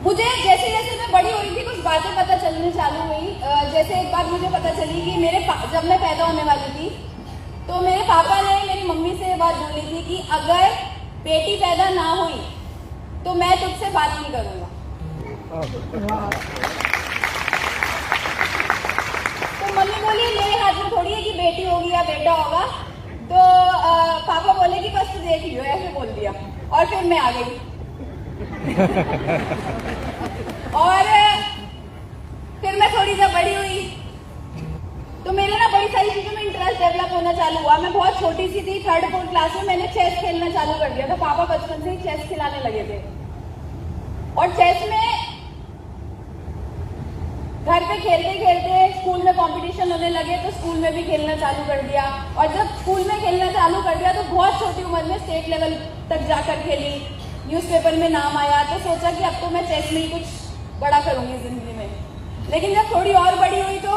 मुझे जैसे जैसे मैं बड़ी हो रही थी कुछ बातें पता चलने चालू हुई। जैसे एक बात मुझे पता चली कि जब मैं पैदा होने वाली थी तो मेरे पापा ने मेरी मम्मी से बात बोली थी कि अगर बेटी पैदा ना हुई तो मैं तुझसे बात नहीं करूंगा। तो मम्मी बोली मेरे हाथ में थोड़ी है कि बेटी होगी या बेटा होगा। तो पापा बोले कि बस तू देख लियो, ऐसे बोल दिया और फिर मैं आ गई। और फिर मैं थोड़ी जब बड़ी हुई तो मेरे ना बड़ी सारी चीजों में इंटरेस्ट डेवलप होना चालू हुआ। मैं बहुत छोटी सी थी, 3rd 4th क्लास में मैंने चेस खेलना चालू कर दिया था। पापा बचपन से ही चेस खिलाने लगे थे और चेस में घर पे खेलते खेलते स्कूल में कंपटीशन होने लगे तो स्कूल में भी खेलना चालू कर दिया। और जब स्कूल में खेलना चालू कर दिया तो बहुत छोटी उम्र में स्टेट लेवल तक जाकर खेली, न्यूज़पेपर में नाम आया। तो सोचा कि अब तो मैं चेस में ही कुछ बड़ा करूंगी जिंदगी में। लेकिन जब थोड़ी और बड़ी हुई तो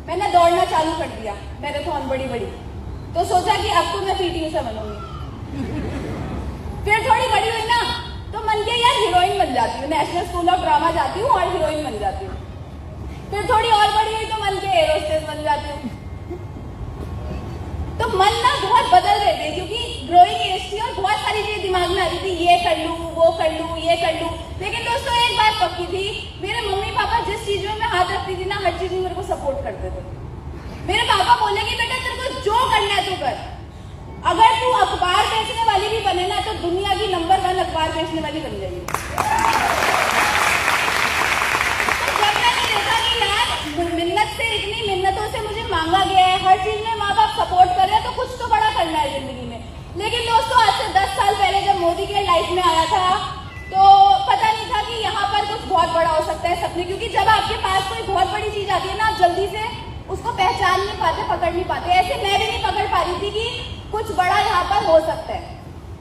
मैंने दौड़ना चालू कर दिया, मैराथन बड़ी। तो सोचा कि अब तो मैं पीटी उषा बनूंगी। फिर थोड़ी बड़ी हुई ना तो मन किया यार हीरोइन बन जाती हूँ, नेशनल स्कूल ऑफ ड्रामा जाती हूँ और हीरोइन बन जाती हूँ। फिर थोड़ी और बड़ी हुई तो मन किया एयर होस्टेस बन जाती हूँ। तो मन ना बहुत बदल रहे थे क्योंकि ग्रोइंग एज थी और बहुत सारी चीजें दिमाग में आ रही थी, ये कर लूँ, वो कर लूँ, ये कर लूँ। लेकिन दोस्तों एक बात पक्की थी, मेरे मम्मी पापा जिस चीज में मैं हाथ रखती थी ना हर चीज में मेरे को सपोर्ट करते थे। मेरे पापा बोले कि बेटा तेरे को जो करना है तू कर, अगर तू अखबार बेचने वाली भी बने ना तो दुनिया की नंबर 1 अखबार बेचने वाली बन जाएगी। तो जब मैंने देखा कि यार मिन्नत से इतनी मिन्नतों से मुझे मांगा गया है, हर चीज में माँ बाप सपोर्ट कर रहे हैं तो कुछ तो बड़ा करना है जिंदगी में। लेकिन दोस्तों आज से 10 साल पहले जब मोदी के लाइफ में आया था तो पता नहीं था कि यहाँ पर कुछ बहुत बड़ा हो सकता है सपने। क्योंकि जब आपके पास कोई बहुत बड़ी चीज आती है ना आप जल्दी से उसको पहचान नहीं पाते, पकड़ नहीं पाते। ऐसे मैं भी नहीं पकड़ पा रही थी कि कुछ बड़ा यहाँ पर हो सकता है।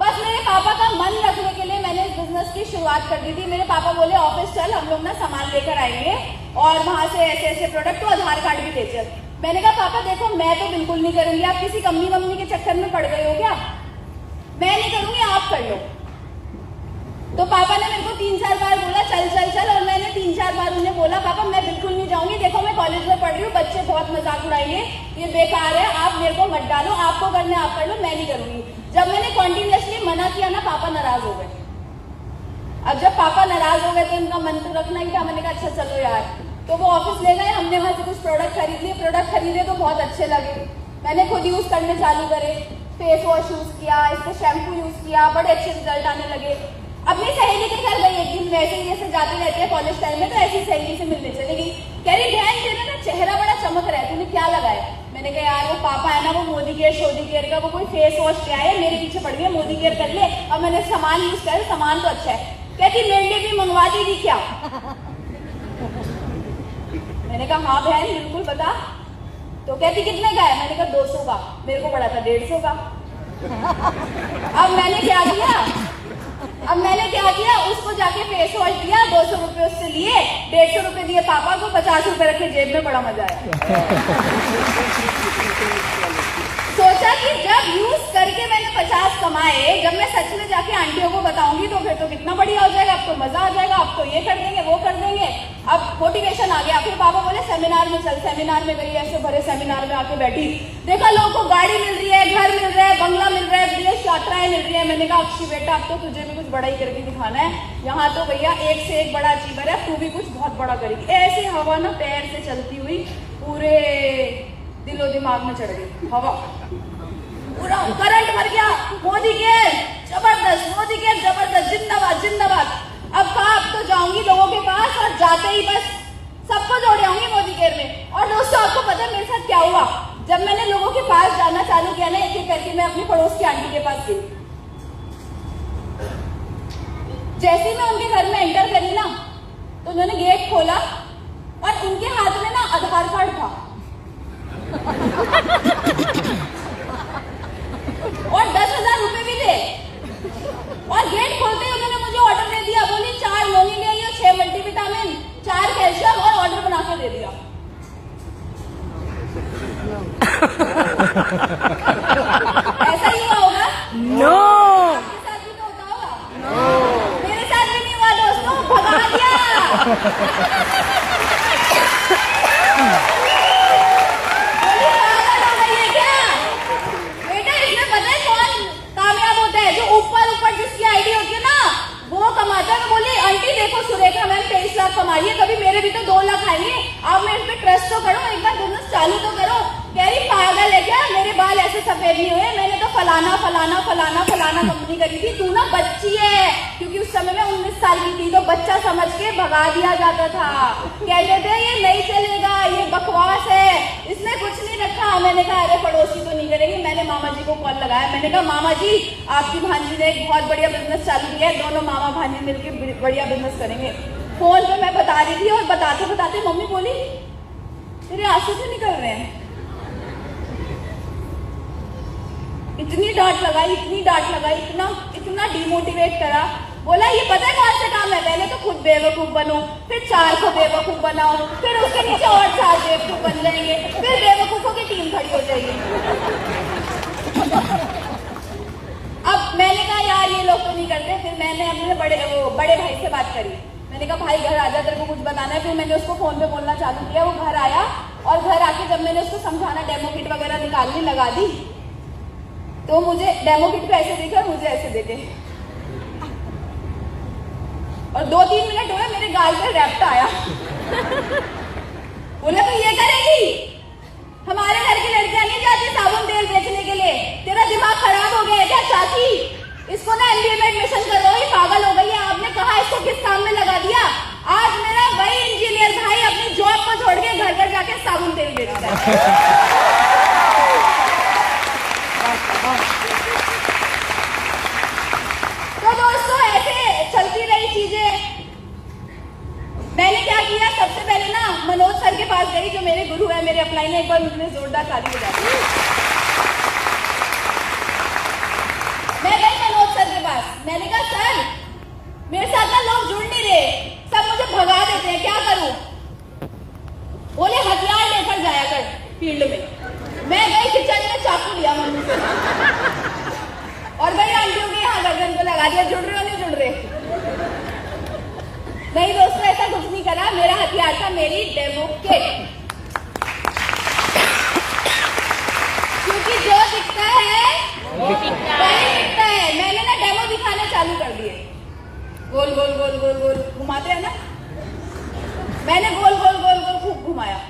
बस मेरे पापा का मन रखने के लिए मैंने इस बिजनेस की शुरुआत कर दी थी। मेरे पापा बोले ऑफिस चल, हम लोग ना सामान लेकर आएंगे और वहां से ऐसे ऐसे प्रोडक्ट, तो आधार कार्ड भी ले चल। मैंने कहा पापा देखो मैं तो बिल्कुल नहीं करूंगी, आप किसी कंपनी के चक्कर में पड़ गए हो क्या? मैं नहीं करूंगी, आप कर लो। तो पापा ने मेरे को 3-4 बार बोला चल चल चल और मैंने 3-4 बार उन्हें बोला पापा मैं बिल्कुल नहीं जाऊंगी, देखो मैं कॉलेज में पढ़ रही हूँ, बच्चे बहुत मजाक उड़ाएंगे, ये बेकार है, आप मेरे को मत डालो, आपको करना आप कर लो, मैं नहीं करूंगी। जब मैंने कॉन्टिन्यूसली मना किया ना पापा नाराज हो गए। अब जब पापा नाराज हो गए तो इनका मन तो रखना ही था। मैंने कहा अच्छा चलो यार। तो वो ऑफिस ले गए, हमने वहां से कुछ प्रोडक्ट खरीद लिए। प्रोडक्ट खरीदे तो बहुत अच्छे लगे, मैंने खुद यूज करने चालू करे। फेस वॉश यूज किया, इसको शैम्पू यूज किया, बड़े अच्छे रिजल्ट आने लगे। अपनी सहेली के घर गई एक दिन, वैसे ही जैसे जाते रहते हैं कॉलेज टाइम में, तो ऐसी सहेली से मिलने चली गई। कह रही बहन तेरा ना चेहरा बड़ा चमक रहा है, तूने क्या लगाया? मैंने कहा यार वो पापा है ना वो मोदी केयर शोदी केयर का वो कोई फेस वॉश क्या है, मेरे पीछे पड़ गया मोदी केयर कर ले। और मैंने सामान यूज कर, सामान तो अच्छा है। कहती मेरे लिए भी मंगवा देगी क्या? मैंने कहा हाँ बहन बिल्कुल बता। तो कहती कितने का है? मैंने कहा 200 का। मेरे को पड़ा था 150 का। अब मैंने क्या किया, उसको जाके फेस वॉश दिया, 200 रुपए उससे लिए, 150 रुपए दिए पापा को, 50 रुपए रखे जेब में, बड़ा मजा आया। सोचा कि जब यूज करके मैंने 50 कमाए, जब मैं सच में जाके आंटियों को बताऊंगी तो फिर तो कितना बढ़िया हो जाएगा, अब तो मजा आ जाएगा, अब तो ये कर देंगे वो कर देंगे। अब मोटिवेशन आ गया। फिर पापा बोले सेमिनार में चल। सेमिनार में गई, ऐसे भरे सेमिनार में आके बैठी, देखा लोगों को गाड़ी मिल रही है, घर मिल रहा है, बंगला मिल रहा है, विदेश यात्राएं मिल रही है। मैंने कहा अक्षी बेटा अब तो तुझे भी कुछ बड़ा ही करके दिखाना है, यहाँ तो भैया एक से एक बड़ा अचीवर है, तू भी कुछ बहुत बड़ा करेगी। ऐसे हवा ना पैर से चलती हुई पूरे दिलो दिमाग में चढ़ गई हवा, पूरा करंट भर गया। मोदी केयर जबरदस्त, मोदी केयर जबरदस्त, जिंदाबाद जिंदाबाद। अब कहा अब तो जाऊंगी लोगों के पास और जाते ही बस सबको जोड़ आऊंगी मोदी केयर में। और दोस्तों आपको पता है मेरे साथ क्या हुआ? जब मैंने लोगों के पास जाना चालू किया ना एक एक करके, मैं अपनी पड़ोस की आंटी के पास गई। जैसे ही मैं उनके घर में एंटर करी ना तो उन्होंने गेट खोला और उनके हाथ में ना आधार कार्ड था और 10,000 रुपए भी थे। और गेट खोलते ही उन्होंने मुझे ऑर्डर दे दिया, बोली 4 मोनी ले आइए, 6 मल्टीविटामिन, 4 कैल्शियम, और ऑर्डर बना के दे दिया। ऐसा ही हुआ होगा? नो। आपके साथ भी तो होता होगा? मेरे साथ भी नहीं हुआ दोस्तों, बेटा इसमें पता है कौन कामयाब होता है? जो ऊपर ऊपर जिसकी आईडी होती है ना, वो कमाता है। बोली आंटी देखो सुरेखा मैम 23 लाख कमा रही है, कभी मेरे भी तो 2 लाख आएंगे, आप मैं इस पे ट्रस्ट तो करो, एक बार बिजनेस चालू तो करो। कह रही पागल है क्या, मेरे बाल ऐसे सफेद नहीं हुए, मैंने तो फलाना फलाना फलाना फलाना कंपनी करी थी। तू ना बच्ची है, क्योंकि उस समय में 19 साल की थी, तो बच्चा समझ के भगा दिया जाता था। कहते थे ये नहीं चलेगा, ये बकवास है, इसने कुछ नहीं रखा। मैंने कहा अरे पड़ोसी तो नहीं करेगी। मैंने मामा जी को कॉल लगाया, मैंने कहा मामा जी आपकी भांजी ने एक बहुत बढ़िया बिजनेस चालू किया है, दोनों मामा भांजी मिलकर बढ़िया बिजनेस करेंगे। फोन पे मैं बता रही थी और बताते बताते मम्मी बोली तेरे आंसू क्यों निकल रहे हैं? इतनी डांट लगाई, इतनी डांट लगाई, इतना इतना डिमोटिवेट करा। बोला ये पता है कौन सा काम है? पहले तो खुद बेवकूफ बनो, फिर 4 को बेवकूफ बनाओ, फिर उसके नीचे और 4 बेवकूफ बन जाएंगे, फिर बेवकूफों की टीम खड़ी हो जाएगी। अब मैंने कहा यार ये लोग तो नहीं करते। फिर मैंने अपने बड़े भाई से बात करी। मैंने कहा भाई घर आजा, तेरे को कुछ बताना है। फिर मैंने उसको फोन पे बोलना चालू किया। वो घर आया और घर आके जब मैंने उसको समझाना, डेमो किट वगैरह निकालने लगा दी, तो मुझे डेमो किट पे ऐसे देखे और मुझे ऐसे देखे, और 2-3 मिनट हुए मेरे गाल पे रैप्टा आया। बोला तो ये करेगी? हमारे घर की लड़कियां नहीं जाती साबुन तेल बेचने के लिए, तेरा दिमाग खराब हो गया है क्या चाची? इसको ना MBA में एडमिशन करो, ये पागल हो गई है। आपने कहा इसको किस काम में लगा दिया? आज मेरा वही इंजीनियर भाई अपनी जॉब को छोड़ के घर घर जाके साबुन तेल बेचता है। तो दोस्तों ऐसे चलती रही चीजें। मैंने क्या किया, सबसे पहले ना मनोज सर के पास गई, जो मेरे गुरु है, मेरे अपलाइन है। एक बार मुझे जोरदार ताली बजाती है। मैं गई मनोज सर के पास, मैंने कहा सर मेरे साथ ना लोग जुड़ नहीं रहे, सब मुझे भगा देते हैं, क्या करूं? बोले हथियार लेकर जाया कर फील्ड में। मैं गई किचन में, चाकू लिया मम्मी से और बड़ी आंटियों के यहाँ गर्दन को लगा दिया, जुड़ रहे हो नहीं जुड़ रहे? नहीं दोस्तों ऐसा कुछ नहीं करा। मेरा हथियार था मेरी डेमो किट, क्योंकि जो दिखता है वही दिखता है। मैंने ना डेमो दिखाने चालू कर दिए, गोल गोल गोल गोल गोल घुमाते हैं ना, मैंने गोल गोल गोल गोल खूब घुमाया।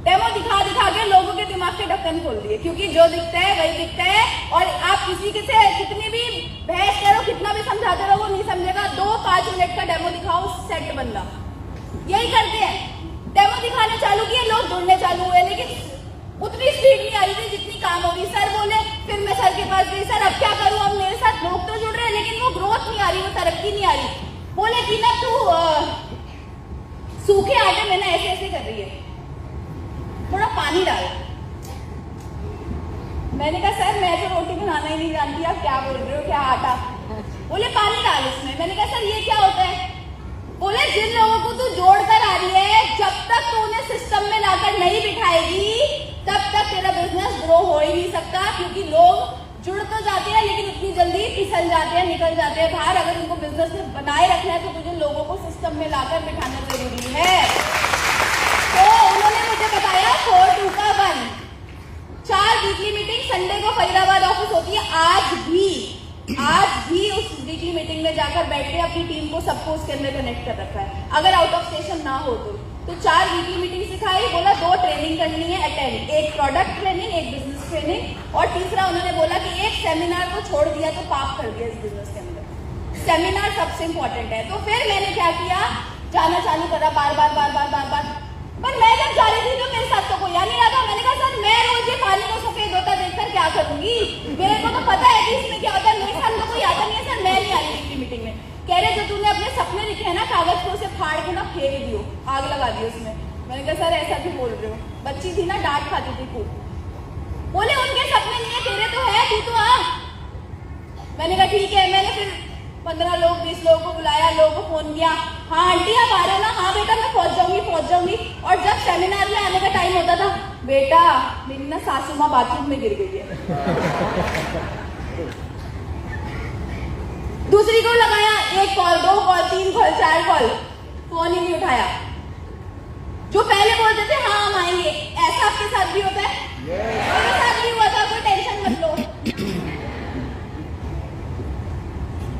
डेमो दिखा दिखा के लोगों के दिमाग के ढक्कन खोल दिए, क्योंकि जो दिखता है वही दिखता है। और आप किसी के से कितनी भी बहस करो, कितना भी समझाते रहो, वो नहीं समझेगा। 2-5 मिनट का डेमो दिखाओ, सेट बंदा। यही करते हैं, डेमो दिखाने चालू किए, लोग जुड़ने चालू हुए, लेकिन उतनी स्पीड नहीं आ रही थी जितनी काम हो रही। सर बोले, फिर मैं सर के पास गई, सर अब क्या करूं? अब मेरे साथ लोग तो जुड़ रहे हैं लेकिन वो ग्रोथ नहीं आ रही, वो तरक्की नहीं आ रही। बोले कि ना तू सूखे आटे में ना ऐसे ऐसे कर रही है, थोड़ा पानी डाल। मैंने कहा सर मैं तो रोटी बनाना ही नहीं जानती, आप क्या बोल रहे हो, क्या आटा? बोले पानी डाल इसमें। मैंने कहा सर ये क्या होता है? बोले जिन लोगों को तू जोड़ कर आ रही है, जब तक तू उन्हें सिस्टम में लाकर नहीं बिठाएगी तब तक तेरा बिजनेस ग्रो हो ही नहीं सकता। क्योंकि लोग जुड़ तो जाते हैं लेकिन उतनी जल्दी फिसल जाते हैं, निकल जाते हैं बाहर। अगर उनको बिजनेस में बनाए रखना है तो तुझे लोगों को सिस्टम में लाकर बिठाना जरूरी है। तो उन्होंने मुझे बताया 4-2 का 1, 4 वीकली मीटिंग संडे को फरीदाबाद ऑफिस होती है। आज भी उस वीकली मीटिंग में जाकर बैठ के अपनी टीम को सबको उसके अंदर कनेक्ट कर रखा है, अगर आउट ऑफ स्टेशन ना हो तो 4 वीकली मीटिंग सिखाई। बोला 2 ट्रेनिंग करनी है अटेंड, एक प्रोडक्ट ट्रेनिंग, एक बिजनेस ट्रेनिंग, और तीसरा उन्होंने बोला कि एक सेमिनार को छोड़ दिया तो पाप कर दिया इस बिजनेस के अंदर। सेमिनार सबसे इंपॉर्टेंट है। तो फिर मैंने क्या किया, जाना चालू करा बार बार। पर मैं जब जा रही थी तो मेरे साथ तो कोई आ नहीं रहा था। मैंने कहा सर मैं रोज ये पानी को सफेद होता देखकर क्या करूंगी, मेरे को तो पता है कि इसमें क्या होता है, मेरे साथ तो कोई आता नहीं है सर, मैं नहीं आ रही थी मीटिंग में। कह रहे जो तूने अपने सपने लिखे हैं ना कागज को, उसे फाड़ के ना फेंक दियो, आग लगा दियो उसमें। मैंने कहा सर ऐसा क्यों बोल रहे हो, बच्ची थी ना, डांट खाती थी खूब। बोले उनके सपने नहीं है, तेरे तो है, तू तो आ। मैंने कहा ठीक है। मैंने फिर 15 लोग 20 लोगों को बुलाया, लोगों को फोन किया, हाँ आंटी आप आ रहे हो ना, हाँ बेटा मैं पहुंच जाऊंगी। और जब सेमिनार में आने का टाइम होता था, बेटा मेरी ना सासू माँ बाथरूम में गिर गई है। दूसरी को लगाया, 1 call 2 call 3 call 4 call, phone ही नहीं उठाया। पहले बोलते थे हाँ हम आएंगे, ऐसा आपके साथ भी होता है? मेरे साथ भी हुआ था, कोई टेंशन मत लो।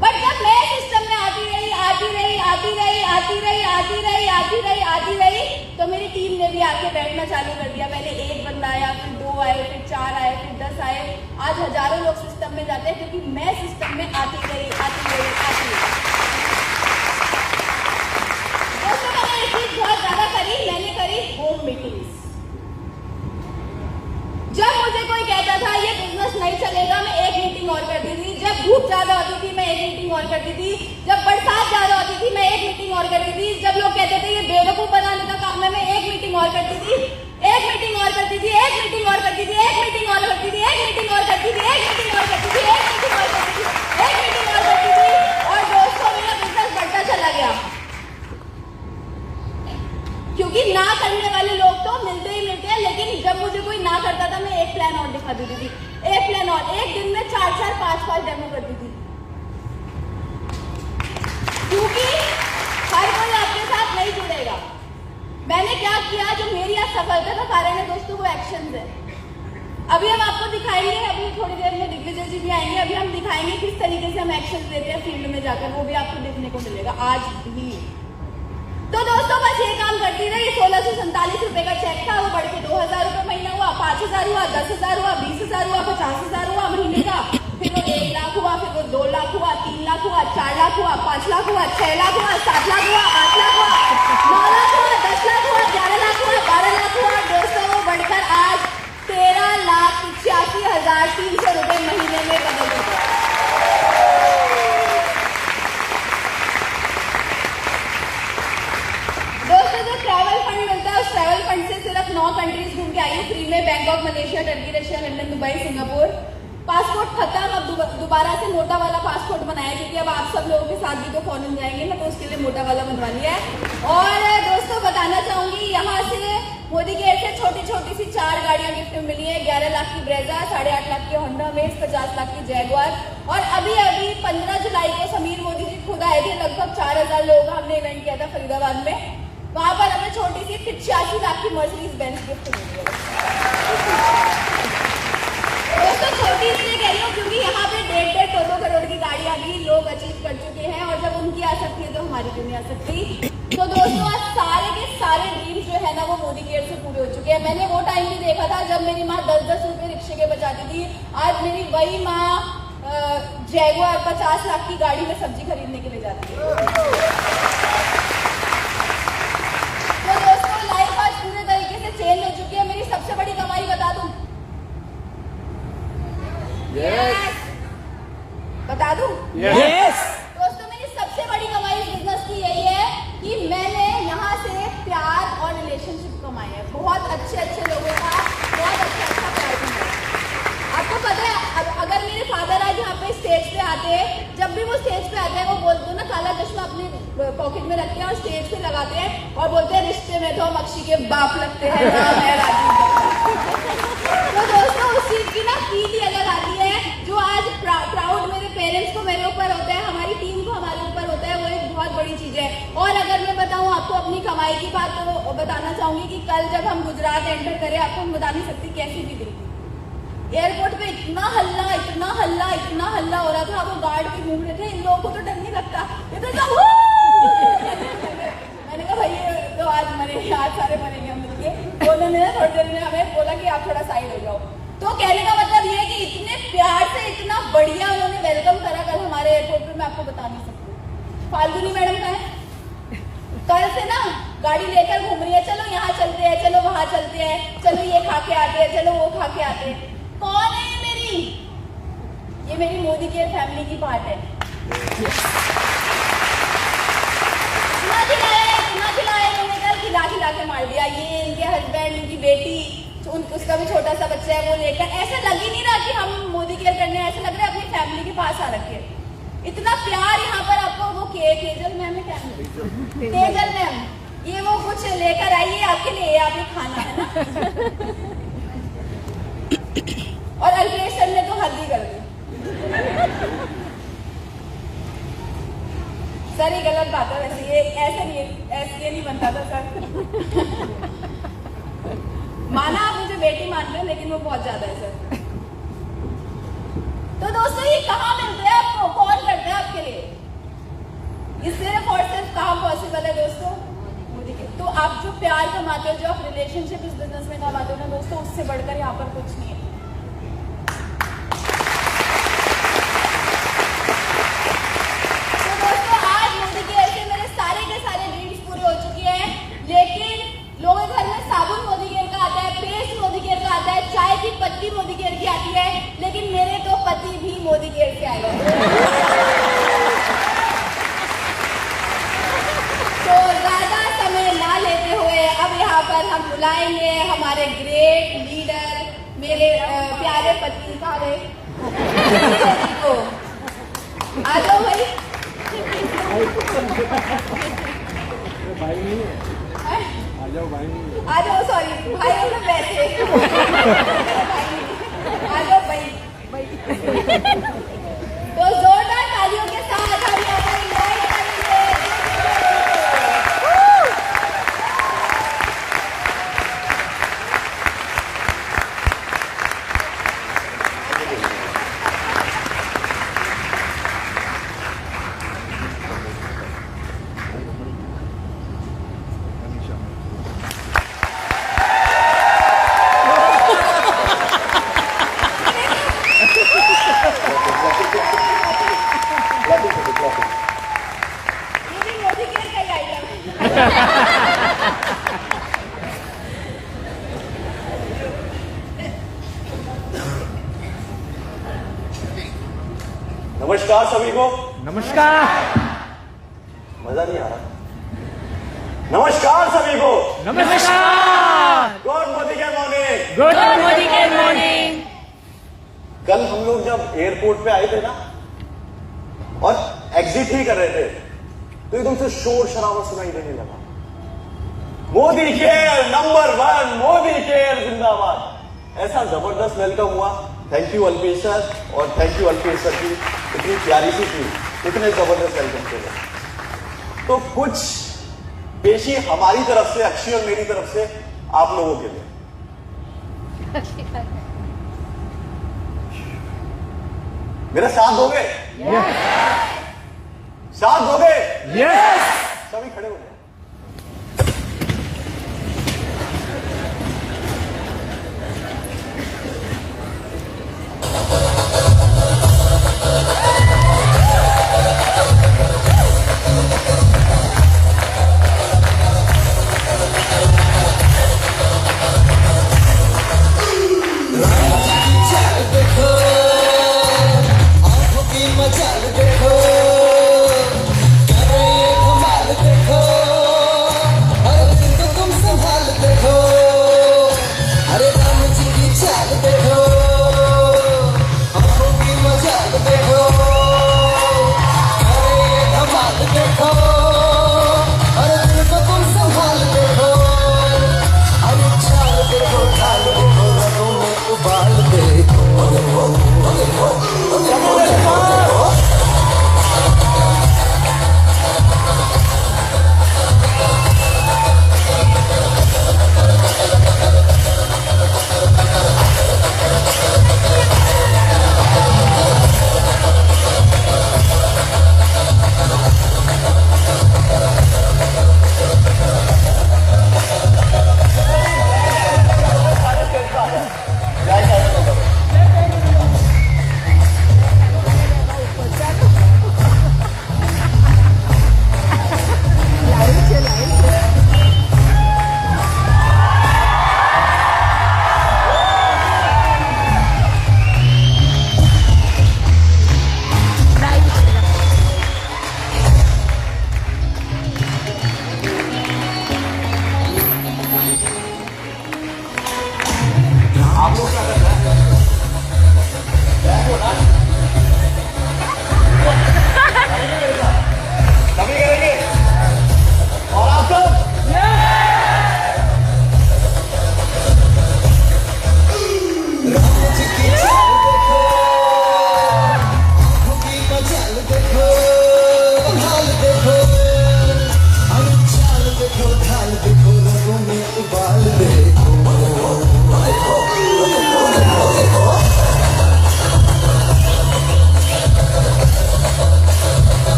बट जब मैं सिस्टम में आती रही तो मेरी टीम ने भी आके बैठना चालू कर दिया। पहले 1 बंदा आया, फिर 2 आए, फिर 4 आए, फिर 10 आए, आज हजारों लोग सिस्टम में जाते हैं क्योंकि मैं सिस्टम में आती रही। दोस्तों मैंने एक चीज बहुत ज्यादा करी, मैंने करी होम मीटिंग्स। जब मुझे कोई कहता था ये बिजनेस नहीं चलेगा, मैं एक मीटिंग और करती थी। जब धूप ज्यादा होती थी मैं एक मीटिंग और करती थी। जब बरसात ज्यादा होती थी मैं एक मीटिंग और करती थी। जब लोग कहते थे ये बेवकूफ बनाने का काम है, मैं एक मीटिंग और करती थी, एक मीटिंग और करती थी, एक मीटिंग और करती थी, एक मीटिंग और करती थी, एक मीटिंग और करती थी, एक मीटिंग और करती थी, एक मीटिंग और करती थी, एक मीटिंग और करती थी। और दोस्तों मेरा बिजनेस बढ़ता चला गया क्योंकि ना करने वाले लोग तो मिलते ही मिलते हैं। लेकिन जब मुझे कोई ना करता था मैं एक प्लान और दिखा देती थी, एक प्लान और। एक दिन में 4-4, 5-5 डेमो करती थी क्योंकि हर कोई आपके साथ नहीं जुड़ेगा। मैंने क्या किया, जो मेरी आज सफलता का कारण है दोस्तों, वो एक्शन है। अभी हम आपको दिखाएंगे, अभी थोड़ी देर में दिग्विजय जी भी आएंगे, अभी हम दिखाएंगे किस तरीके से हम एक्शन लेते हैं फील्ड में जाकर, वो भी आपको देखने को मिलेगा आज भी। तो दोस्तों बस ये काम करती रही। 1647 रुपए का चेक था, वो बढ़ के 2000 रुपए महीना हुआ, 5000 हुआ, 10,000 हुआ, 20,000 हुआ, 50,000 हुआ महीने का। फिर वो 1 लाख हुआ, फिर वो 2 लाख हुआ, 3 लाख हुआ, 4 लाख हुआ, 5 लाख हुआ, 6 लाख हुआ, 7 लाख हुआ, 8 लाख हुआ, 9 लाख हुआ, 10 लाख हुआ, 11 लाख हुआ, 12 लाख हुआ। दोस्तों वो बढ़कर आज 13,85,300 रुपए महीने में बदल गया। दोस्तों जो ट्रैवल फंड मिलता है, उस ट्रैवल फंड से सिर्फ 9 कंट्रीज घूम के आई हूँ फ्री में। Bangkok, Malaysia, Turkey, Russia, London, Dubai, Singapore. Passport खत्म, अब दोबारा से मोटा वाला पासपोर्ट बनाया क्योंकि अब आप सब लोगों के साथ भी तो फॉरेन जाएंगे ना, तो उसके लिए मोटा वाला बनवा लिया है। और दोस्तों बताना चाहूंगी यहाँ से मोदी केयर से छोटी छोटी सी 4 गाड़ियां गिफ्ट में मिली है। 11 लाख की ब्रेजा, 8.5 लाख की होंडा मेज, 50 लाख की जैगुआर। और अभी 15 जुलाई को समीर मोदी जी खुद आए थे, लगभग 4000 लोगों का हमने इवेंट किया था फरीदाबाद में। वहां पर हमें छोटी सी 85 लाख की मर्सिडीज बेंज गिफ्ट मिली है। दोस्तों छोटी इसलिए कह रही हूँ क्योंकि यहाँ पे 1.5 2 करोड़ की गाड़ियां भी लोग अचीव कर चुके हैं, और जब उनकी आ सकती है तो हमारी क्यों नहीं आ सकती। तो दोस्तों आज सारे के सारे ड्रीम्स जो है ना वो मोदी केयर से पूरे हो चुके हैं। मैंने वो टाइम भी देखा था जब मेरी माँ 10-10 रुपए रिक्शे के बचाती थी। आज मेरी वही माँ जैगुआर 50 लाख की गाड़ी में सब्जी खरीदने के लिए जाती है। तो दोस्तों लाइफ आज पूरे तरीके से चेंज हो चुकी है। मेरी सबसे बड़ी कमाई बता दूं? Yes. बता दूं? Yes. दोस्तों मेरी सबसे बड़ी कमाई इस बिजनेस की यही है कि मैंने यहाँ से प्यार और रिलेशनशिप कमाए हैं। बहुत अच्छे अच्छे लोगों का बहुत अच्छा प्यार कमाया। आपको पता है अगर मेरे फादर आज यहाँ पे स्टेज पे आते हैं, जब भी वो स्टेज पे आते हैं वो बोलते हैं ना, काला चश्मा अपने पॉकेट में रखते हैं और स्टेज पे लगाते हैं और बोलते हैं रिश्ते में तो हम अक्षी के बाप लगते हैं, नाम है राजीव। तो दोस्तों उस चीज की ना फील ही अलग आती है। जो आज प्राउड मेरे पेरेंट्स को मेरे ऊपर होता है, हमारी टीम को हमारे ऊपर होता है, वो एक बहुत बड़ी चीज है। और अगर मैं बताऊं आपको अपनी कमाई की बात, तो बताना चाहूंगी कि कल जब हम गुजरात एंटर करे, आपको हम बता नहीं सकती कैसी भी दिखी। एयरपोर्ट पे इतना हल्ला हो रहा था, वो गार्ड भी घूम रहे थे, इन लोगों को तो डर नहीं लगता, ये तो सब मैंने कहा भाई ये तो आज मरेंगे, आज सारे मरेंगे हम मिलके। उन्होंने थोड़ी देर में हमें बोला कि आप थोड़ा साइड हो जाओ। तो कहने का मतलब ये है कि इतने प्यार से इतना बढ़िया उन्होंने वेलकम करा कल हमारे एयरपोर्ट पे, मैं आपको बता नहीं सकती। फाल्गुनी मैडम का है कल से ना गाड़ी लेकर घूम रही है, चलो यहाँ चलते हैं, चलो वहां चलते हैं, चलो ये खा के आते हैं, चलो वो खा के आते हैं। कौन है ये मेरी? ये मेरी मोदी केयर फैमिली की पार्ट है। इतना खिलाया मैंने कल, खिला के मार दिया। ये इनके हस्बैंड, इनकी बेटी, उसका भी छोटा सा बच्चा है, वो लेकर ऐसा लग ही नहीं रहा कि हम मोदी केयर करने, ऐसा लग रहा है अपनी फैमिली के पास आ रखे। इतना प्यार यहाँ पर आपको। वो केजल मैम है, क्या तेजल मैम, ये वो कुछ लेकर आइए आपके लिए, आपने खाना है ना। और अल्पेश सर ने तो हल्दी कर दी। सर ये गलत बात है वैसे, ये ऐसे नहीं बनता था सर। माना आप मुझे बेटी मानते हैं लेकिन वो बहुत ज्यादा है सर। तो दोस्तों ये कहाँ मिलते हैं आपको, कौन करता है आपके लिए? ये सिर्फ और सिर्फ कहाँ पॉसिबल है दोस्तों? मोदी के। तो आप जो प्यार कमाते हो, जो आप रिलेशनशिप इस बिजनेस में कमाते हो ना दोस्तों, उससे बढ़कर यहाँ पर कुछ नहीं है। पत्ती मोदी केयर की आती है, लेकिन मेरे तो पति भी मोदी केयर से आए हैं। तो ज्यादा समय ना लेते हुए अब यहाँ पर हम बुलाएंगे हमारे ग्रेट लीडर, मेरे प्यारे पति, कहाँ गए? को आ जाओ भाई। आ जाओ, सॉरी भाई मतलब वैसे। आ जाओ भाई। तो जोरदार तालियों के साथ हम यहाँ पर इन्वाइट करेंगे। नमस्कार सभी को। नमस्कार। मजा नहीं आ रहा? नमस्कार सभी को। नमस्कार। गुड मोदी के मॉर्निंग। गुड मोदी के मॉर्निंग। कल हम लोग जब एयरपोर्ट पे आए थे ना और एग्जिट ही कर रहे थे तो एकदम से शोर शराबा सुनाई देने लगा। Modi care number 1, Modi care जिंदाबाद। ऐसा जबरदस्त वेलकम हुआ। थैंक यू अल्पेश सर, और थैंक यू अल्पेश सर की इतनी प्यारी सी टीम, इतने जबरदस्त वेलकम के लिए। तो कुछ पेशी हमारी तरफ से, अक्षय और मेरी तरफ से आप लोगों के लिए। मेरा साथ दोगे? साथ दोगे? यस। सभी खड़े हो जाए। आंखों की मचाल देखो, कर रही है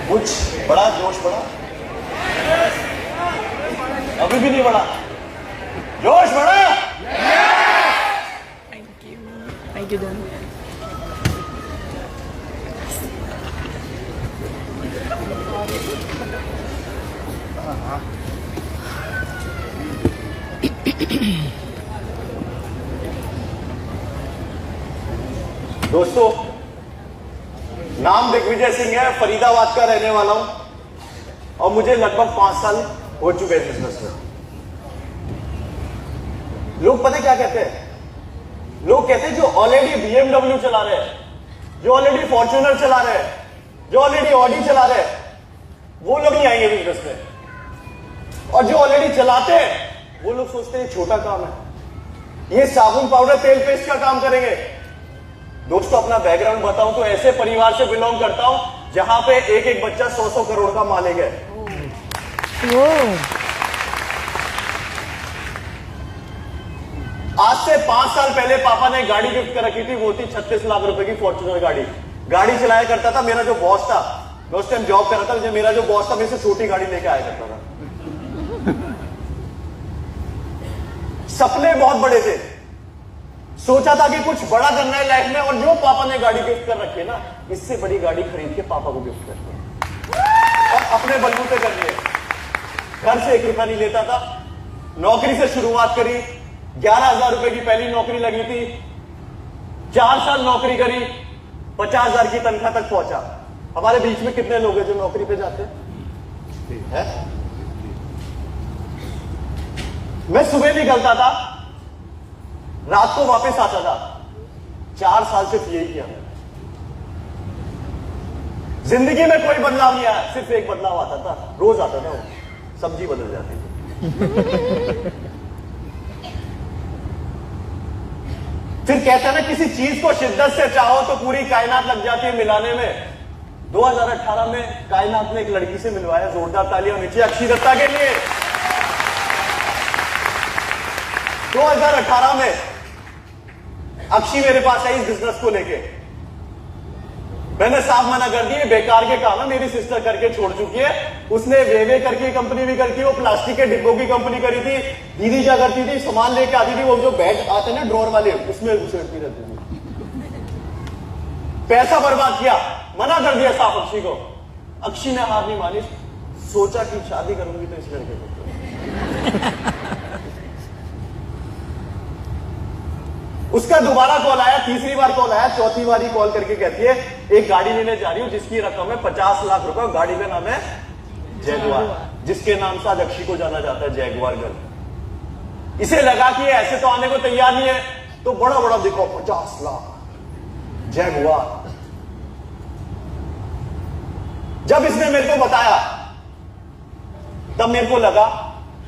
कुछ बड़ा जोश बड़ा, अभी भी नहीं बढ़ा, जोश बढ़ा। Thank you, Don. दोस्तों, नाम दिग्विजय सिंह है, फरीदाबाद का रहने वाला हूं और मुझे लगभग 5 साल हो चुके हैं बिजनेस में। लोग पता क्या कहते हैं? लोग कहते हैं जो ऑलरेडी BMW चला रहे हैं, जो ऑलरेडी फॉर्च्यूनर चला रहे हैं, जो ऑलरेडी ऑडी चला रहे हैं, वो लोग नहीं आएंगे बिजनेस में। और जो ऑलरेडी चलाते हैं वो लोग सोचते हैं छोटा काम है, ये साबुन पाउडर तेल पेस्ट का काम करेंगे। दोस्तों, अपना बैकग्राउंड बताऊं तो ऐसे परिवार से बिलोंग करता हूं जहां पे एक एक बच्चा 100-100 करोड़ का मालिक है। आज से 5 साल पहले पापा ने गाड़ी गिफ्ट कर रखी थी, वो थी 36 लाख रुपए की फॉर्च्यूनर गाड़ी। गाड़ी चलाया करता था, मेरा जो बॉस था, मैं उस टाइम जॉब कर रहा था, मेरा जो बॉस था मेरे से छोटी गाड़ी लेके आया करता था। सपने बहुत बड़े थे, सोचा था कि कुछ बड़ा करना है लाइफ में, और जो पापा ने गाड़ी गिफ्ट कर रखी है ना, इससे बड़ी गाड़ी खरीद के पापा को गिफ्ट करते हैं और अपने बलबूते कर लिए। घर से 1 रुपया नहीं लेता था, नौकरी से शुरुआत करी, 11,000 रुपए की पहली नौकरी लगी थी, 4 साल नौकरी करी, 50,000 की तनख्वाह तक पहुंचा। हमारे बीच में कितने लोग हैं जो नौकरी पे जाते हैं? मैं सुबह निकलता था, रात को वापस आता था। 4 साल से यही किया मैंने। जिंदगी में कोई बदलाव नहीं आया, सिर्फ एक बदलाव आता था, रोज आता था, सब्जी बदल जाती थी। फिर कहते हैं ना, किसी चीज को शिद्दत से चाहो तो पूरी कायनात लग जाती है मिलाने में। 2018 में कायनात ने एक लड़की से मिलवाया, जोरदार तालियां नीचे अक्षी दत्ता के लिए। 2018 में अक्षी मेरे पास आई इस बिजनेस को लेके। मैंने साफ मना कर दिया, बेकार के काम है, मेरी सिस्टर करके छोड़ चुकी है। उसने वेवे करके कंपनी भी करती है, वो प्लास्टिक के डिब्बों की कंपनी करी थी। दीदी क्या करती थी, सामान लेके आती थी, वो जो बैग आते ना ड्रॉर वाले, उसमें घुसेड़ती रहती थी। पैसा बर्बाद किया, मना कर दिया साफ अक्षी को। अक्षी ने हार नहीं मानी, सोचा कि शादी करूंगी तो इस लड़के को। उसका दोबारा कॉल आया, तीसरी बार कॉल आया, चौथी बार ही कॉल करके कहती है एक गाड़ी लेने जा रही हूं जिसकी रकम है 50 लाख रुपए, गाड़ी का नाम है जैगुआर, जिसके नाम से आज अक्षी को जाना जाता है जैगुआर गर्ल। इसे लगा कि ऐसे तो आने को तैयार नहीं है, तो बड़ा बड़ा देखो 50 लाख जैगुआर। जब इसने मेरे को बताया तब मेरे को लगा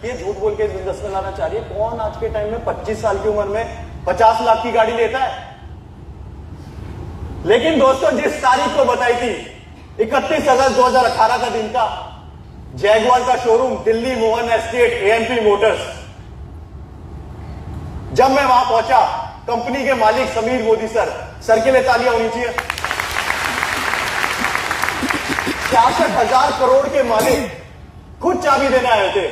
ये झूठ बोल के बिजनेस में लाना चाह रही है। कौन आज के टाइम में 25 साल की उम्र में 50 लाख की गाड़ी लेता है? लेकिन दोस्तों, जिस तारीख को बताई थी 31 अगस्त 2018 का दिन था, जैगुआर का showroom Delhi Mohan estate AMP Motors. जब मैं वहां पहुंचा, कंपनी के मालिक समीर मोदी सर के लिए तालियां होनी चाहिए। 66,000 करोड़ के मालिक खुद चाबी देने आए थे।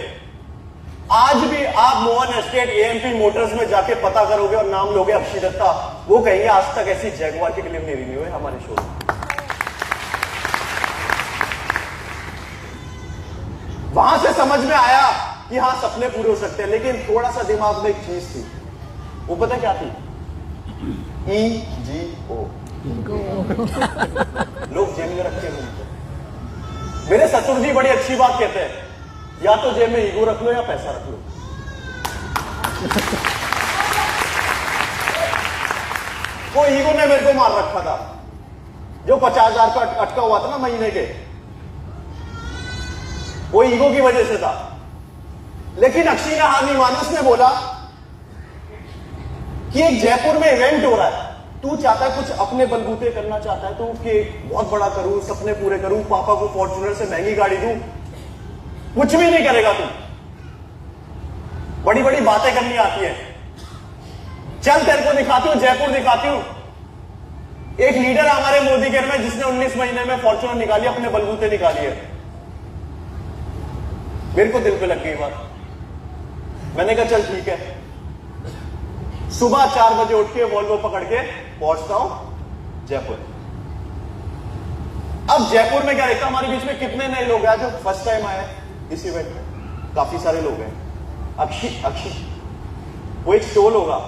आज भी आप मोहन एस्टेट AMP मोटर्स में जाके पता करोगे और नाम लोगे अक्षी दत्ता, वो कहेंगे आज तक ऐसी जैगुआर की क्लिप नहीं रिन्यू हुई हमारे शोरूम। वहां से समझ में आया कि हाँ, सपने पूरे हो सकते हैं, लेकिन थोड़ा सा दिमाग में एक चीज थी, वो पता क्या थी? EGO। लोग जेब में रख के घूमते। मेरे ससुर जी बड़ी अच्छी बात कहते हैं, या तो जेब में ईगो रख लो या पैसा रख लो। वो ईगो ने मेरे को मार रखा था, जो 50,000 का अटका हुआ था ना महीने के, वो ईगो की वजह से था। लेकिन अक्षी ने हार नहीं मानी, उसने बोला कि एक जयपुर में इवेंट हो रहा है, तू चाहता है कुछ अपने बलबूते करना चाहता है, तो कि बहुत बड़ा करूं, सपने पूरे करूं, पापा को फॉर्च्यूनर से महंगी गाड़ी दूं, कुछ भी नहीं करेगा तू, बड़ी बड़ी बातें करनी आती है। चल तेरे को दिखाती हूं, जयपुर दिखाती हूं। एक लीडर हमारे मोदी केयर में जिसने 19 महीने में फॉर्च्यूनर निकाली, अपने बलबूते निकाली है। मेरे को दिल पे लग गई बात। मैंने कहा चल ठीक है, सुबह 4 बजे उठ के वॉल्वो पकड़ के पहुंचता हूं जयपुर। अब जयपुर में क्या देखता, हमारे बीच में कितने नए लोग हैं जो फर्स्ट टाइम आए इस इवेंट में। काफी सारे लोग हैं। अक्षी वो एक स्टॉल होगा,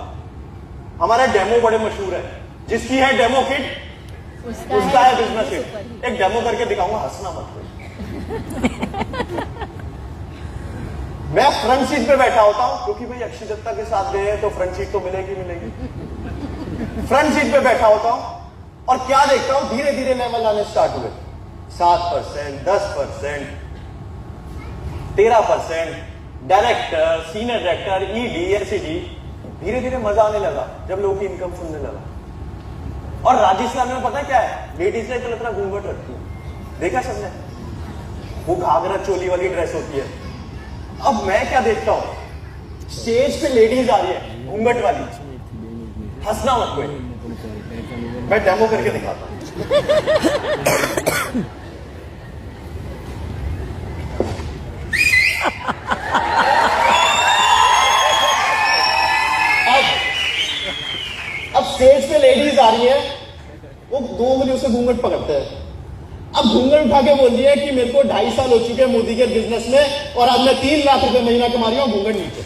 हमारा डेमो बड़े मशहूर है, जिसकी है डेमो किट उसका है बिजनेस किट। एक डेमो करके दिखाऊंगा, हंसना मत कोई। मैं फ्रंट सीट पे बैठा होता हूं क्योंकि भाई अक्षय दत्ता के साथ गए हैं तो फ्रंट सीट तो मिलेगी। फ्रंट सीट पे बैठा होता हूं और क्या देखता हूं, धीरे धीरे लेवल आने स्टार्ट हुए। 7%, 10%, 13%, director, senior director, ED, SED. धीरे धीरे मजा आने लगा जब लोगों की इनकम सुनने लगा। और राजस्थान में पता क्या है, लेडीज ने इतना घूंघट रखती है, देखा सबने, वो घाघरा चोली वाली ड्रेस होती है। अब मैं क्या देखता हूं, स्टेज पे लेडीज आ रही है घूंघट वाली, हंसना मत कोई, मैं डेमो करके दिखाता हूं। अब स्टेज पे लेडीज आ रही है, वो 2 उंगलियों से घूंघट पकड़ते हैं। अब घूंघट उठा के बोल रही है कि मेरे को 2.5 साल हो चुके हैं मोदी के बिजनेस में और अब मैं 3 लाख रुपए महीना कमा रही हूं, घूंघट नीचे।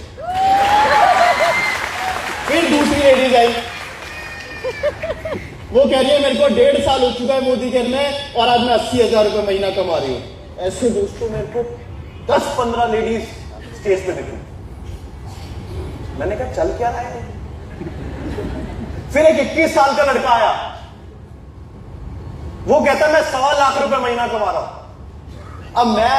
फिर दूसरी लेडीज आई, वो कह रही है मेरे को 1.5 साल हो चुका है मोदी के में और आज मैं 80,000 रुपए महीना कमा रही हूं। ऐसे दोस्तों मेरे को 10-15 लेडीज स्टेज पे दिखी। मैंने कहा चल क्या रहा है। फिर एक 21 साल का लड़का आया, वो कहता है मैं 1.25 लाख रुपए महीना कमा रहा हूं। अब मैं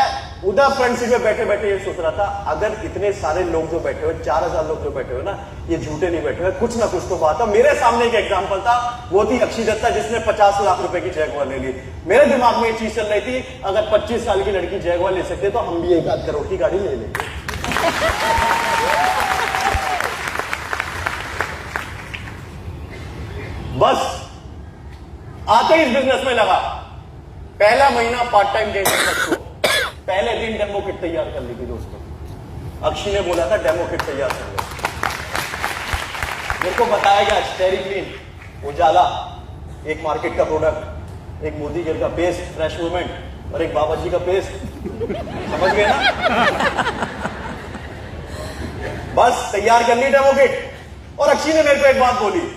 उधर फ्रंट सीट पे बैठे बैठे ये सोच रहा था, अगर इतने सारे लोग जो बैठे हुए, 4,000 लोग जो बैठे हुए ना, ये झूठे नहीं बैठे हुए, कुछ ना कुछ तो बात है। मेरे सामने एक एग्जांपल था, वो थी अक्षय दत्ता जिसने 50 लाख रुपए की जैगवार ले ली। मेरे दिमाग में ये चीज चल रही थी, अगर 25 साल की लड़की जैगवार ले सकते तो हम भी 1 करोड़ की गाड़ी ले लेंगे। बस आते ही इस बिजनेस में लगा। पहला महीना पार्ट टाइम दे सकते, पहले दिन डेमो किट तैयार कर ली थी दोस्तों। अक्षय ने बोला था डेमो किट तैयार कर लो। मेरे को बताया गया स्टेरी क्लीन, उजाला, एक मार्केट का प्रोडक्ट, एक मोदी केयर का पेस्ट, फ्रेश मूवमेंट और एक बाबा जी का पेस्ट। समझ गए ना? बस तैयार कर ली डेमो किट। और अक्षय ने मेरे को एक बात बोली,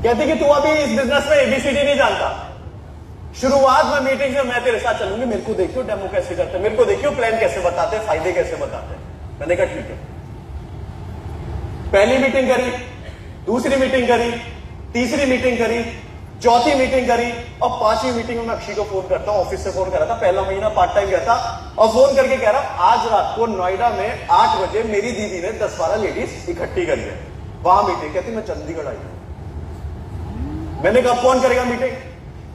कहती कि तू अभी इस बिजनेस में एबीसीडी नहीं जानता, शुरुआत में मीटिंग में मैं तेरे साथ चलूंगी, मेरे को देखियो डेमो कैसे करते हैं, मेरे को देखियो प्लान कैसे बताते हैं, फायदे कैसे बताते हैं। मैंने कहा ठीक है। पहली मीटिंग करी, दूसरी मीटिंग करी, तीसरी मीटिंग करी, चौथी मीटिंग करी और 5वीं मीटिंग में अक्षय को फोन करता हूं। ऑफिस से फोन करा था, पहला महीना पार्ट टाइम गया था, और फोन करके कह रहा आज रात को नोएडा में 8 बजे मेरी दीदी ने 10-12 लेडीज इकट्ठी करी है, वहां मीटिंग। कहती मैं चंडीगढ़ आई हूं। मैंने कहा कौन करेगा मीटिंग?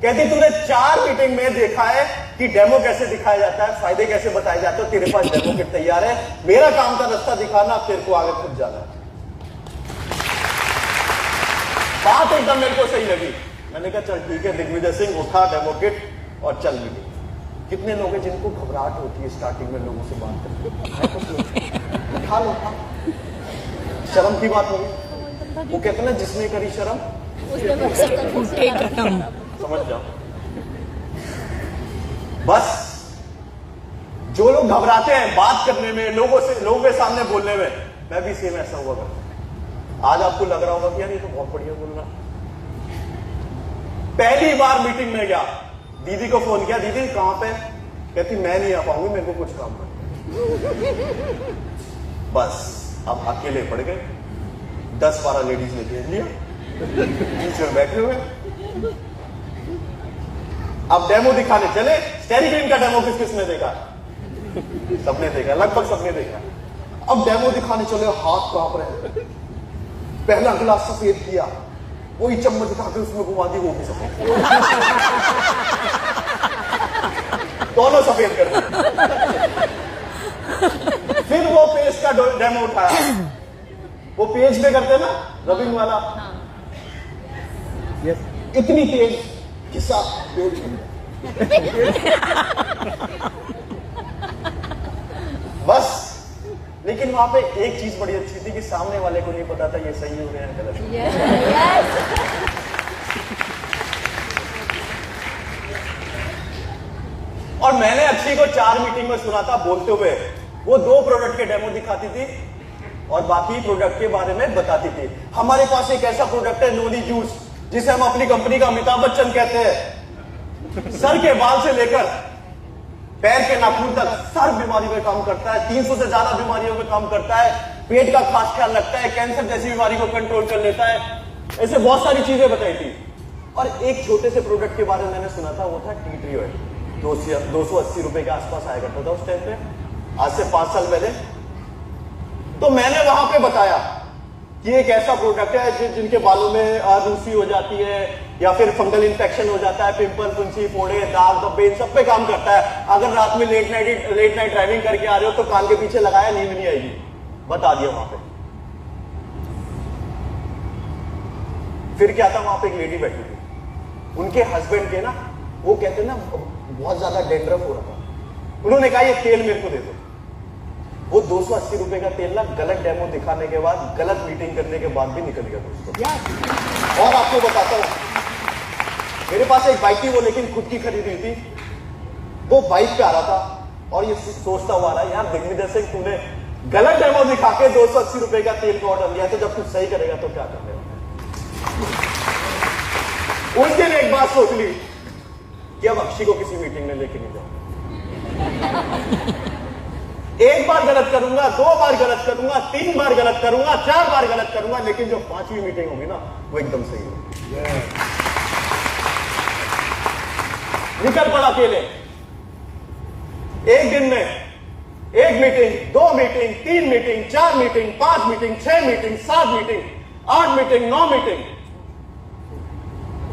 कहती तूने 4 मीटिंग में देखा है कि डेमो कैसे दिखाया जाता है, फायदे कैसे बताए जाते हैं, तेरे पास डेमो किट तैयार है, मेरा काम का रास्ता दिखाना, तेरे को आगे खुद जाना है। बात एकदम मेरे को सही लगी। मैंने कहा चल ठीक है। दिग्विजय सिंह उठा, डेमो किट और चल मीटिंग। कितने लोग हैं जिनको घबराहट होती है स्टार्टिंग में लोगों से बात करके? उठा लो, शर्म की बात होगी। वो कहते ना जिसने करी शर्म समझ जाओ। बस जो लोग घबराते हैं बात करने में, लोगों के सामने बोलने में, मैं भी सेम ऐसा हुआ करता। आज आपको लग रहा होगा कि यार ये तो बहुत बढ़िया बोल रहा। पहली बार मीटिंग में गया, दीदी को फोन किया, दीदी कहां पे? कहती मैं नहीं आ पाऊंगी, मेरे को कुछ काम कर। बस अब अकेले पड़ गए, 10-12 लेडीज ने भेज लिया, टीचर बैठे हुए। अब डेमो दिखाने चले। स्टेरी क्लीन का डेमो किस किसने देखा? सबने देखा, लगभग सबने देखा। अब डेमो दिखाने चले, हाथ कांप रहे। पहला गिलास सफेद किया, वही चम्मच उठा के उसमें घुमा दी, वो भी सफेद, दोनों सफेद कर दिए। फिर वो पेस्ट का डेमो उठाया, वो पेज पे करते ना रबिंग वाला, इतनी तेज किस्सा बस। लेकिन वहां पे एक चीज बड़ी अच्छी थी कि सामने वाले को नहीं पता था ये सही हो रहे हैं गलत हो रहे हैं। और मैंने अच्छी को 4 मीटिंग में सुना था बोलते हुए, वो 2 प्रोडक्ट के डेमो दिखाती थी और बाकी प्रोडक्ट के बारे में बताती थी। हमारे पास एक ऐसा प्रोडक्ट है नोनी जूस, जिसे हम अपनी कंपनी का अमिताभ बच्चन कहते हैं। सर के बाल से लेकर पैर के नाखून तक सर बीमारी में काम करता है, 300 से ज्यादा बीमारियों में काम करता है, पेट का खास ख्याल रखता है, कैंसर जैसी बीमारी को कंट्रोल कर लेता है। ऐसे बहुत सारी चीजें बताई थी। और एक छोटे से प्रोडक्ट के बारे में मैंने सुना था, वो था टी ट्री ऑयल। 280 रुपए के आसपास आया करता था उस टाइम पे, आज से 5 साल पहले। तो मैंने वहां पे बताया कि एक ऐसा प्रोडक्ट है जिनके बालों में रूसी हो जाती है या फिर फंगल इन्फेक्शन हो जाता है, पिंपल, फुंसी, फोड़े, दाग, धब्बे, इन सब पे काम करता है। अगर रात में लेट नाइट ड्राइविंग करके आ रहे हो तो कान के पीछे लगाया, नींद नहीं आएगी। बता दिया वहां पे। फिर क्या था, वहां पे एक लेडी बैठी थी, उनके हस्बैंड के ना, वो कहते ना बहुत ज्यादा डेंड्रफ हो रहा था। उन्होंने कहा ये तेल मेरे को दे दो। वो 280 रुपए का तेल ना गलत डेमो दिखाने के बाद, गलत मीटिंग करने के बाद भी निकल गया दोस्तों। और आपको बताता हूं, मेरे पास एक बाइक थी, वो लेकिन खुद की खरीदी हुई थी। वो बाइक पे आ रहा था और ये सोचता हुआ आ रहा है, यार दिग्विजय सिंह तूने गलत डेमो दिखा के 280 रुपए का तेल का ऑर्डर दिया, तो जब कुछ सही करेगा तो क्या कर लेगा। उस दिन एक बात सोच ली कि अब अक्षी को किसी मीटिंग में लेके नहीं जाऊंगा। एक बार गलत करूंगा, 2 बार गलत करूंगा, 3 बार गलत करूंगा, 4 बार गलत करूंगा, लेकिन जो 5वीं मीटिंग होगी ना, वो एकदम सही होगी। निकल पड़ा अकेले। एक दिन में 1 meeting, 2 meeting, 3 meeting, 4 meeting, 5 meeting, 6 meeting, 7 meeting, 8 meeting, 9 meeting,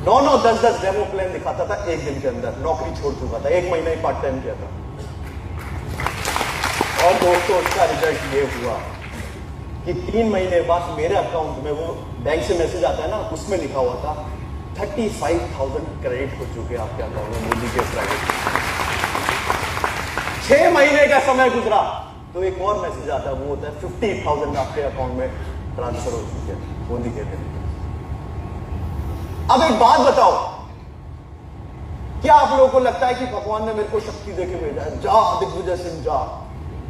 9 10 demo plan दिखाता था एक दिन के अंदर। नौकरी छोड़ चुका था, 1 महीना ही पार्ट टाइम किया था। और दोस्तों उसका रिजल्ट ये हुआ कि 3 महीने बाद मेरे अकाउंट में, वो बैंक से मैसेज आता है ना, उसमें लिखा हुआ था 35,000 क्रेडिट हो चुके आपके अकाउंट में मोदी के प्राइवेट। 6 महीने का समय गुजरा तो एक और मैसेज आता है, वो होता है 50,000 आपके अकाउंट में ट्रांसफर हो चुके हैं मोदी के थे। अब एक बात बताओ, क्या आप लोगों को लगता है कि भगवान ने मेरे को शक्ति देके भेजा है, जा दिग्विजय सिंह जा,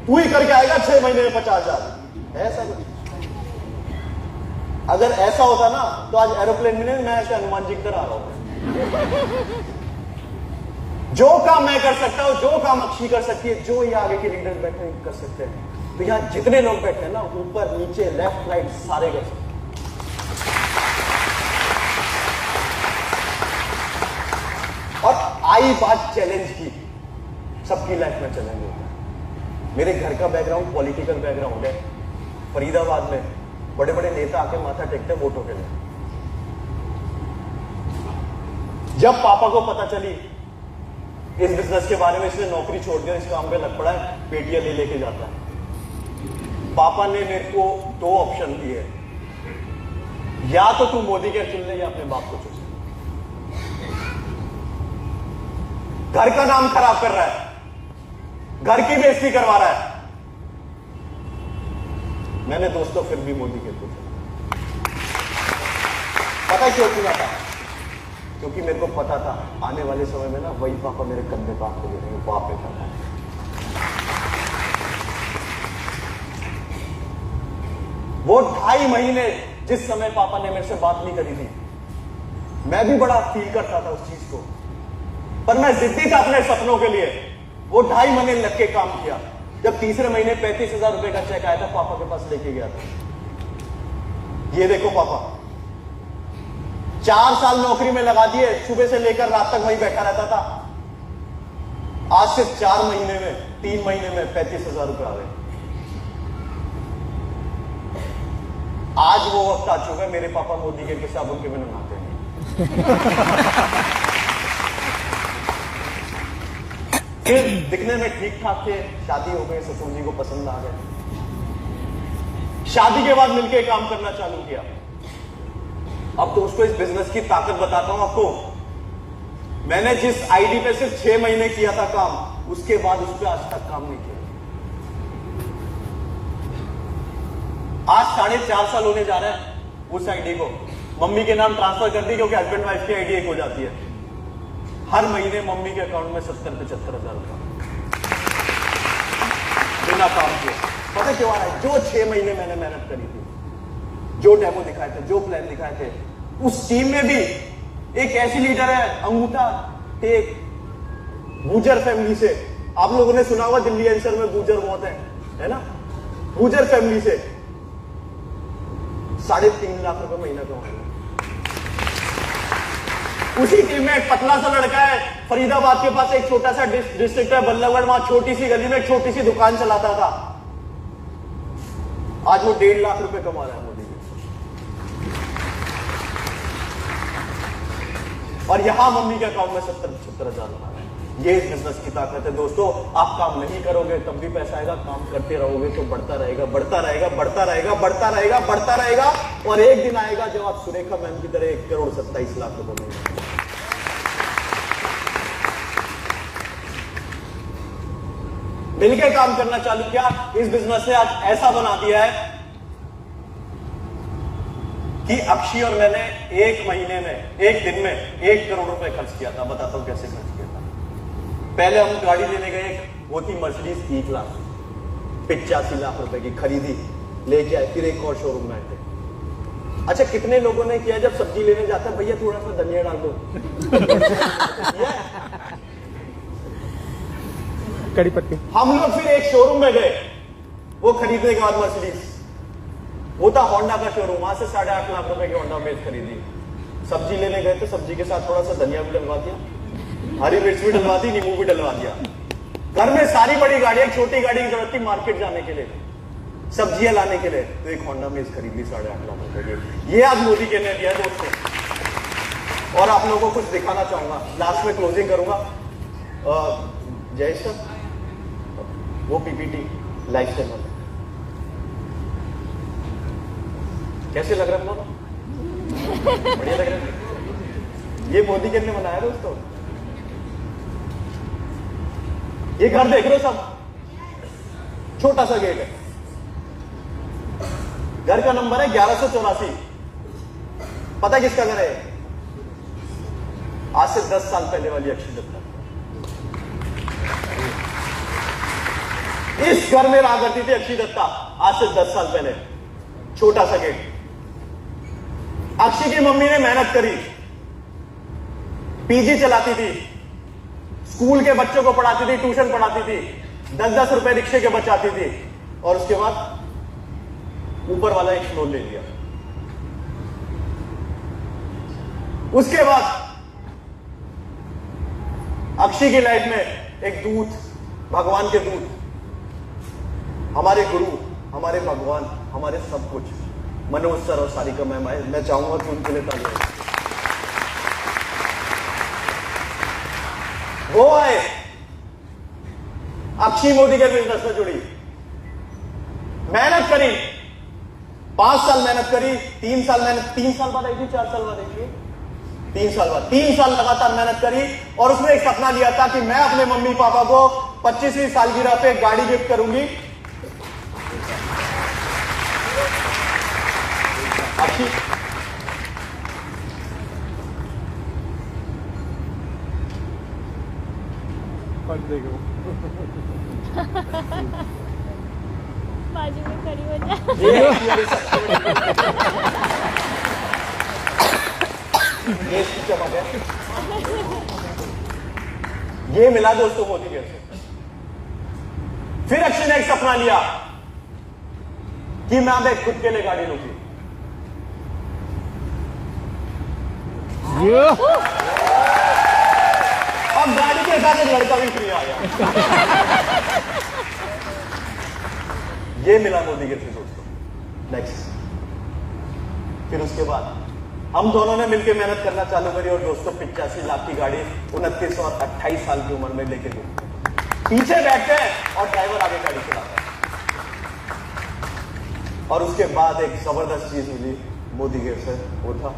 तू ही करके आएगा 6 महीने में 50,000? ऐसा कुछ? अगर ऐसा होता ना तो आज एरोप्लेन में नहीं, मैं ऐसे हनुमान जी की तरह आ रहा हूं। जो काम मैं कर सकता हूं, जो काम अक्षी कर सकती है, जो ये आगे के लीडर बैठे कर सकते हैं, तो यहां जितने लोग बैठे हैं ना, ऊपर नीचे लेफ्ट राइट सारे कर सकते हैं। और आई बात चैलेंज की, सबकी लाइफ में चैलेंज होता है। मेरे घर का बैकग्राउंड पॉलिटिकल बैकग्राउंड है। फरीदाबाद में बड़े बड़े नेता आके माथा टेकते वोटों के लिए। जब पापा को पता चली इस बिजनेस के बारे में, इसने नौकरी छोड़ दिया, इस काम पे लग पड़ा है, पेटियां ले लेके जाता है। पापा ने मेरे को 2 ऑप्शन दिए, या तो तू मोदी के चुन ले या अपने बाप को चुन। घर का नाम खराब कर रहा है, घर की बेइज्जती करवा रहा है। मैंने दोस्तों फिर भी मोदी के चुना। पता क्यों चुना था? क्योंकि मेरे को पता था आने वाले समय में ना वही पापा मेरे कंधे पे हाथ देंगे, बाप पे था। वो 2.5 महीने जिस समय पापा ने मेरे से बात नहीं करी थी, मैं भी बड़ा फील करता था उस चीज को, पर मैं जिद्दी था अपने सपनों के लिए। वो 2.5 महीने लग के काम किया। जब तीसरे महीने 35,000 रुपए का चेक आया था, पापा के पास लेके गया था। ये देखो पापा, 4 साल नौकरी में लगा दिए, सुबह से लेकर रात तक वहीं बैठा रहता था। आज से 4 महीने में, 3 महीने में 35,000 रुपए आ गए। आज वो वक्त आ चुका है, मेरे पापा मोदी के साबुन के बिना नहाते हैं। फिर दिखने में ठीक ठाक थे, शादी हो गई, ससुर जी को पसंद आ गए। शादी के बाद मिलके काम करना चालू किया। अब तो उसको इस बिजनेस की ताकत बताता हूं आपको। मैंने जिस आईडी पे सिर्फ 6 महीने किया था काम, उसके बाद उस पर आज तक काम नहीं किया। आज 4.5 साल होने जा रहे हैं उस आईडी को। मम्मी के नाम ट्रांसफर कर दी क्योंकि हस्बैंड वाइफ की आईडी एक हो जाती है। हर महीने मम्मी के अकाउंट में 70-75 हजार रुपया बिना काम किए। पता क्यों आ रहा है? जो 6 महीने मैंने मेहनत करी थी, जो डेमो दिखाए थे, जो प्लान दिखाए थे, उस टीम में भी एक ऐसी लीडर है अंगूठा टेक, गुजर फैमिली से। आप लोगों ने सुना होगा दिल्ली एनसीआर में गुजर बहुत है ना? गुजर फैमिली से 3.5 लाख रुपए महीना कमाएगा। उसी टीम में एक पतला सा लड़का है फरीदाबाद के पास, एक छोटा सा डिस्ट्रिक्ट है बल्लभगढ़, वहां छोटी सी गली में एक छोटी सी दुकान चलाता था। आज वो 1.5 लाख रुपए कमा रहा है मोदी जी। और यहां मम्मी के अकाउंट में 70-75 हजार बना रहे हैं। ये इस बिजनेस की ताकत है दोस्तों। आप काम नहीं करोगे तब भी पैसा आएगा, काम करते रहोगे तो बढ़ता रहेगा, बढ़ता रहेगा, बढ़ता रहेगा, बढ़ता रहेगा, बढ़ता रहेगा। और एक दिन आएगा जब आप सुरेखा मैम की तरह 1 करोड़ 27 लाख रुपए मिलेंगे। मिलकर काम करना चालू किया। इस बिजनेस ने आज ऐसा बना दिया है कि अक्षी और मैंने एक महीने में, एक दिन में 1 करोड़ रुपए खर्च किया था। बताता हूं कैसे खर्च किया था। पहले हम गाड़ी लेने गए, वो थी मर्सिडीज E क्लास, 85 लाख रुपए की खरीदी, लेके आए, फिर एक और शोरूम में आए थे। अच्छा, कितने लोगों ने किया जब सब्जी लेने जाता है, भैया थोड़ा सा धनिया डाल दो, कड़ी पत्ती। हम लोग फिर एक शोरूम में गए, वो खरीदने के बाद मर्सिडीज, वो था होंडा का शोरूम, वहां से 8.5 लाख रुपए की होंडा बेच खरीदी। सब्जी लेने गए तो सब्जी के साथ थोड़ा सा धनिया भी डलवा दिया, हरी मिर्च भी डलवा दी, नींबू भी डलवा दिया। घर में सारी बड़ी गाड़ियां, छोटी गाड़ी की जरूरत थी मार्केट जाने के लिए, सब्जियां लाने के लिए, तो एक होंडा मेज खरीद ली 8.5 लाख रुपए की। ये आज मोदी के ने दिया दोस्तों। और आप लोगों को कुछ दिखाना चाहूंगा, लास्ट में क्लोजिंग करूंगा। जय सर, वो पीपीटी लाइफ स्टाइल वाला कैसे लग रहा है? बोलो, बढ़िया लग रहा है। ये मोदी के ने बनाया दोस्तों। ये घर देख रहे हो सब, छोटा सा गेट है, घर का नंबर है 1184। पता है किसका घर है? आज से 10 साल पहले वाली अक्षय दत्ता। इस घर में रहा करती थी अक्षय दत्ता आज से 10 साल पहले। छोटा सा गेट। अक्षय की मम्मी ने मेहनत करी, पीजी चलाती थी, स्कूल के बच्चों को पढ़ाती थी, ट्यूशन पढ़ाती थी, 10-10 रुपए रिक्शे के बचाती थी, और उसके बाद ऊपर वाला एक लोन ले लिया। उसके बाद अक्षय की लाइफ में एक दूत, भगवान के दूत, हमारे गुरु, हमारे भगवान, हमारे सब कुछ, मनोज सर और सारिका मैम आए। मैं चाहूंगा कि उनके लिए तालियां। वो आए, अक्षय मोदी के बिजनेस में जुड़ी, मेहनत करी, 5 साल मेहनत करी, 3 साल मेहनत, 3 साल बाद आई थी, 4 साल बाद आई थी, 3 साल बाद, 3 साल लगातार मेहनत करी। और उसने एक सपना लिया था कि मैं अपने मम्मी पापा को 25वीं सालगिरह पे एक गाड़ी गिफ्ट करूंगी। बाजू में खड़ी हो जा। ये मिला दोस्तों मोदी के से। फिर अक्षय ने एक सपना लिया कि मैं अब एक खुद के लिए गाड़ी लूंगी। अब गाड़ी के साथ एक लड़का भी फ्री आ गया। ये मिला मोदी के थे दोस्तों। नेक्स्ट, फिर उसके बाद हम दोनों ने मिलकर मेहनत करना चालू करी, और दोस्तों 85 लाख की गाड़ी 29 और 28 साल की उम्र में लेके घूमते, पीछे बैठते हैं और ड्राइवर आगे गाड़ी चलाता है। और उसके बाद एक जबरदस्त चीज मिली मोदी के से, वो था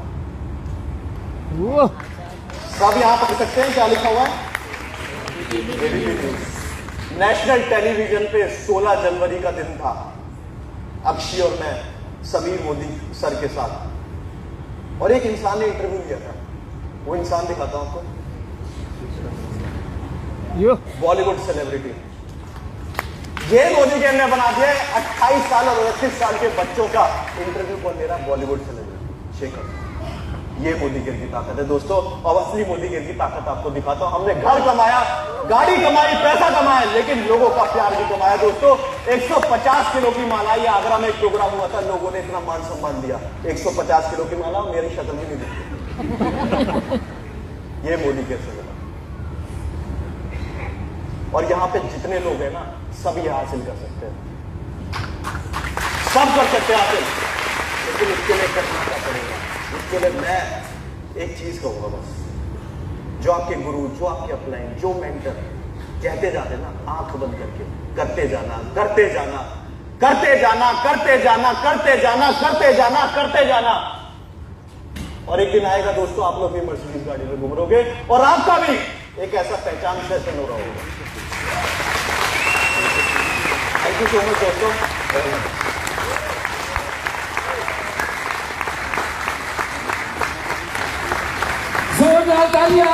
सब यहां पढ़ सकते हैं क्या लिखा हुआ है? नेशनल टेलीविजन पे 16 जनवरी का दिन था। अक्षय और मैं समीर मोदी सर के साथ, और एक इंसान ने इंटरव्यू लिया था। वो इंसान दिखाता हूं आपको, बॉलीवुड सेलिब्रिटी। ये मोदी के ने बना दिया 28 साल और 29 साल के बच्चों का इंटरव्यू कौन ले रहा? बॉलीवुड सेलिब्रिटी शेखर। ये मोदी केयर की ताकत है दोस्तों। और असली मोदी केयर की ताकत आपको दिखाता हूं। हमने घर कमाया, गाड़ी कमाई, पैसा कमाया, लेकिन लोगों का प्यार भी कमाया दोस्तों। 150 किलो की माला, ये आगरा में एक प्रोग्राम हुआ था, लोगों ने इतना मान सम्मान दिया। 150 किलो की माला, मेरी शक्ल भी नहीं दिखती। ये मोदी केयर से मिला। और यहां पे जितने लोग हैं ना, सब ये हासिल कर सकते हैं, सब कर सकते हैं हासिल, लेकिन इसके लिए करना क्या पड़ेगा? इसके लिए मैं एक चीज कहूंगा बस, जो आपके गुरु, जो आपके अपलाइन, जो मेंटर कहते जाते ना, आंख बंद करके करते जाना, करते जाना, करते जाना, करते जाना, करते जाना, करते जाना, करते जाना। और एक दिन आएगा दोस्तों, आप लोग भी मर्सिडीज गाड़ी में घूम रहोगे और आपका भी एक ऐसा पहचान सेशन हो रहा होगा। थैंक यू सो मच दोस्तों। जोरदार तालियां।